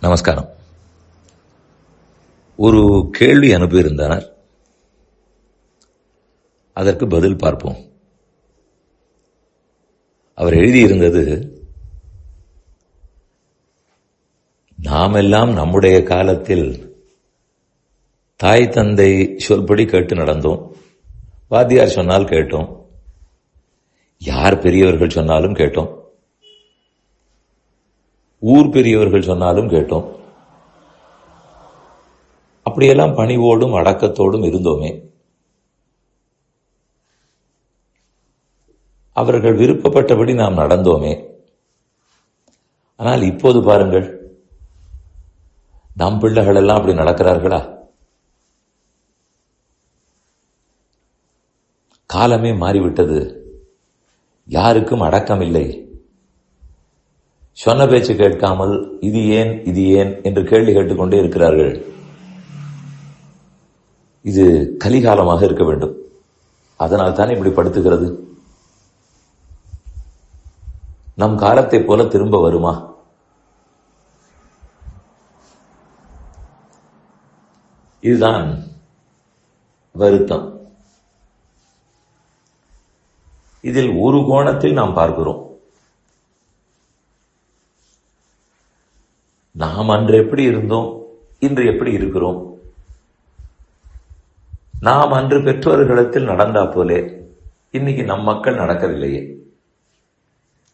நமஸ்காரம். ஒரு கேள்வி அனுப்பியிருந்தனர், அதற்கு பதில் பார்ப்போம். அவர் எழுதியிருந்தது, நாமெல்லாம் நம்முடைய காலத்தில் தாய் தந்தை சொல்படி கேட்டு நடந்தோம். வாத்தியார் சொன்னால் கேட்டோம், யார் பெரியவர்கள் சொன்னாலும் கேட்டோம், ஊர் பெரியவர்கள் சொன்னாலும் கேட்டோம். அப்படியெல்லாம் பணிவோடும் அடக்கத்தோடும் இருந்தோமே. அவர்கள் விருப்பப்பட்டபடி நாம் நடந்தோமே. ஆனால் இப்போது பாருங்கள், நம் பிள்ளைகள் எல்லாம் அப்படி நடக்கிறார்களா? காலமே மாறிவிட்டது. யாருக்கும் அடக்கம் இல்லை. சொன்ன பேச்சு கேட்காமல் இது ஏன் இது ஏன் என்று கேள்வி கேட்டுக்கொண்டே இருக்கிறார்கள். இது கலிகாலமாக இருக்க வேண்டும். அதனால் தானே இப்படி படுத்துகிறது. நம் காலத்தை போல திரும்ப வருமா? இதுதான் வருத்தம். இதில் ஒரு கோணத்தில் நாம் பார்க்கிறோம். நாம் அன்று எப்படி இருந்தோம், இன்று எப்படி இருக்கிறோம்? நாம் அன்று பெற்றோர்களிடத்தில் நடந்தா போலே இன்னைக்கு நம் மக்கள் நடக்கவில்லையே.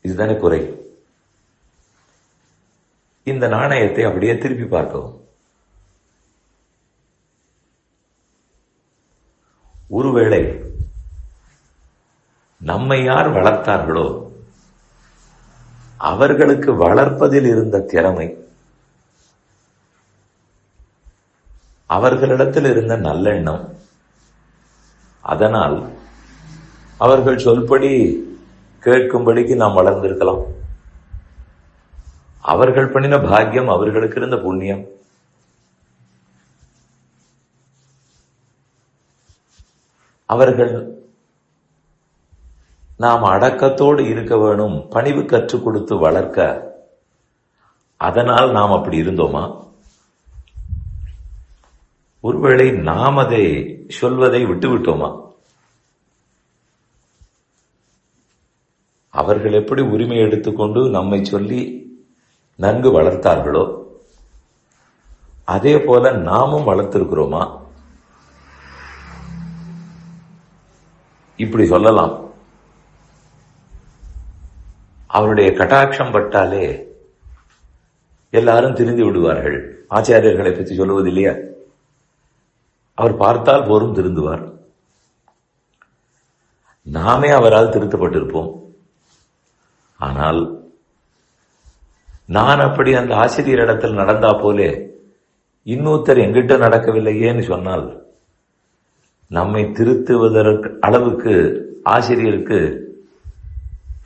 இதுதானே குறை. இந்த நாணயத்தை அப்படியே திருப்பி பார்க்கவும். ஒருவேளை நம்மை யார் வளர்த்தார்களோ அவர்களுக்கு வளர்ப்பதில் இருந்த திறமை, அவர்களிடத்தில் இருந்த நல்லெண்ணம், அதனால் அவர்கள் சொல்படி கேட்கும்படிக்கு நாம் வளர்ந்திருக்கலாம். அவர்கள் பண்ணின பாக்கியம், அவர்களுக்கு இருந்த புண்ணியம். அவர்கள் நாம் அடக்கத்தோடு இருக்க வேணும், பணிவு கற்றுக் கொடுத்து வளர்க்க, அதனால் நாம் அப்படி இருந்தோமா? ஒருவேளை நாம் அதை சொல்வதை விட்டுவிட்டோமா? அவர்கள் எப்படி உரிமை எடுத்துக்கொண்டு நம்மை சொல்லி நன்கு வளர்த்தார்களோ அதே போல நாமும் வளர்த்திருக்கிறோமா? இப்படி சொல்லலாம். அவருடைய கட்டாட்சம் பட்டாலே எல்லாரும் திருந்தி விடுவார்கள். ஆச்சாரியர்களை பற்றி சொல்லுவது இல்லையா? அவர் பார்த்தால் போரும் திருந்துவார். நாமே அவரால் திருத்தப்பட்டிருப்போம். ஆனால் நான் அப்படி அந்த ஆசிரியரிடத்தில் நடந்தா போலே இன்னொருத்தர் எங்கிட்ட நடக்கவில்லையேன்னு சொன்னால், நம்மை திருத்துவதற்கு அளவுக்கு ஆசிரியருக்கு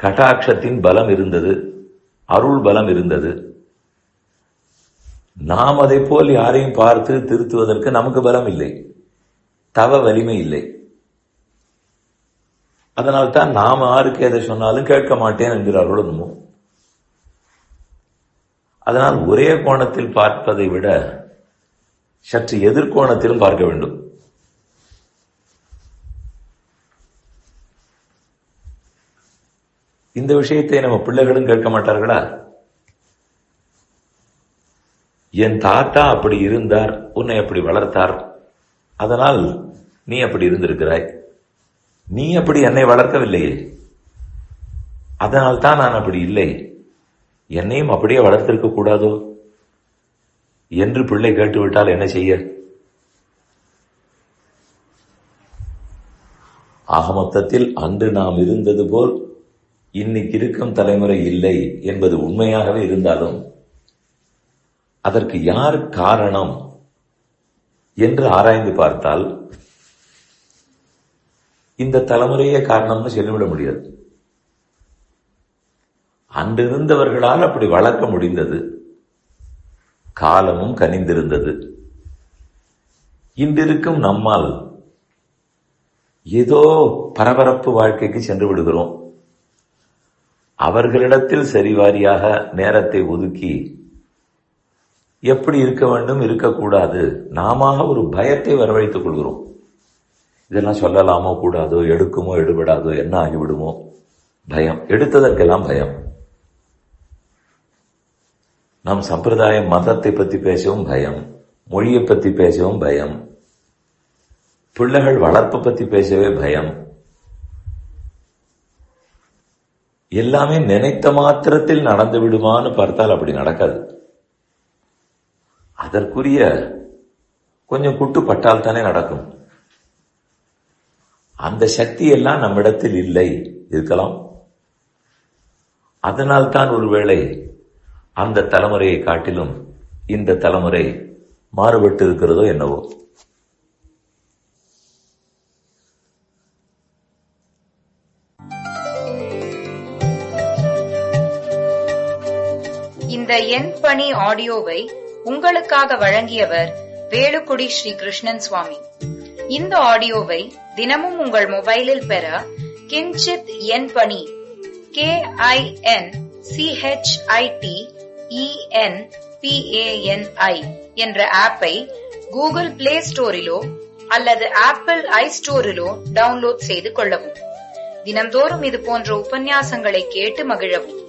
கட்டாட்சத்தின் பலம் இருந்தது, அருள் பலம் இருந்தது. நாம் அதை போல் யாரையும் பார்த்து திருத்துவதற்கு நமக்கு பலம் இல்லை, தவ வலிமை இல்லை. அதனால்தான் நாம் யாருக்கு எதை சொன்னாலும் கேட்க மாட்டேன் என்கிறார்களோ என்னமோ. அதனால் ஒரே கோணத்தில் பார்ப்பதை விட சற்று எதிர்கோணத்திலும் பார்க்க வேண்டும். இந்த விஷயத்தை நம்ம பிள்ளைகளும் கேட்க மாட்டார்களா? என் தாத்தா அப்படி இருந்தார், உன்னை அப்படி வளர்த்தார், அதனால் நீ அப்படி இருந்திருக்கிறாய். நீ அப்படி என்னை வளர்க்கவில்லையே, அதனால் தான் நான் அப்படி இல்லை, என்னையும் அப்படியே வளர்த்திருக்க கூடாதோ என்று பிள்ளை கேட்டுவிட்டால் என்ன செய்ய? ஆக மொத்தத்தில் அன்று நாம் இருந்தது போல் இன்னைக்கு இருக்கும் தலைமுறை இல்லை என்பது உண்மையாகவே இருந்தாலும், அதற்கு யார் காரணம் என்று ஆராய்ந்து பார்த்தால் இந்த தலைமுறையே காரணம்னு சொல்லிவிட முடியாது. அன்றிருந்தவர்களால் அப்படி வளர்க்க முடிந்தது, காலமும் கனிந்திருந்தது. இன்றிருக்கும் நம்மால் ஏதோ பரபரப்பு வாழ்க்கைக்கு சென்று விடுகிறோம். அவர்களிடத்தில் சரிவாரியாக நேரத்தை ஒதுக்கி எப்படி இருக்க வேண்டும், இருக்கக்கூடாது, நாம ஒரு பயத்தை வரவழைத்துக் கொள்கிறோம். இதெல்லாம் சொல்லலாமோ கூடாதோ, எடுக்குமோ எடுபடாதோ, என்ன ஆகிவிடுமோ, பயம். எடுத்ததற்கெல்லாம் பயம். நம் சம்பிரதாயம் மதத்தை பத்தி பேசவும் பயம், மொழியை பத்தி பேசவும் பயம், பிள்ளைகள் வளர்ப்பு பத்தி பேசவே பயம். எல்லாமே நினைத்த மாத்திரத்தில் நடந்து விடுமான்னு பார்த்தால் அப்படி நடக்காது. அதற்குரிய கொஞ்சம் குட்டு பட்டால் தானே நடக்கும். அந்த சக்தி எல்லாம் நம்மிடத்தில் இல்லை, இருக்கலாம். அதனால்தான் ஒருவேளை அந்த தலைமுறையை காட்டிலும் இந்த தலைமுறை மாறுபட்டு இருக்கிறதோ என்னவோ. இந்த என் பணி ஆடியோவை உங்களுக்காக வழங்கியவர் வேலுக்குடி ஸ்ரீ கிருஷ்ணன் சுவாமி. இந்த ஆடியோவை தினமும் உங்கள் மொபைலில் பெற கிஞ்சித் என் பணி KINCHITENPANI என்ற ஆப்பை கூகுள் பிளே ஸ்டோரிலோ அல்லது ஆப்பிள் ஐஸ்டோரிலோ டவுன்லோட் செய்து கொள்ளவும். தினம்தோறும் இது போன்ற உபன்யாசங்களை கேட்டு மகிழவும்.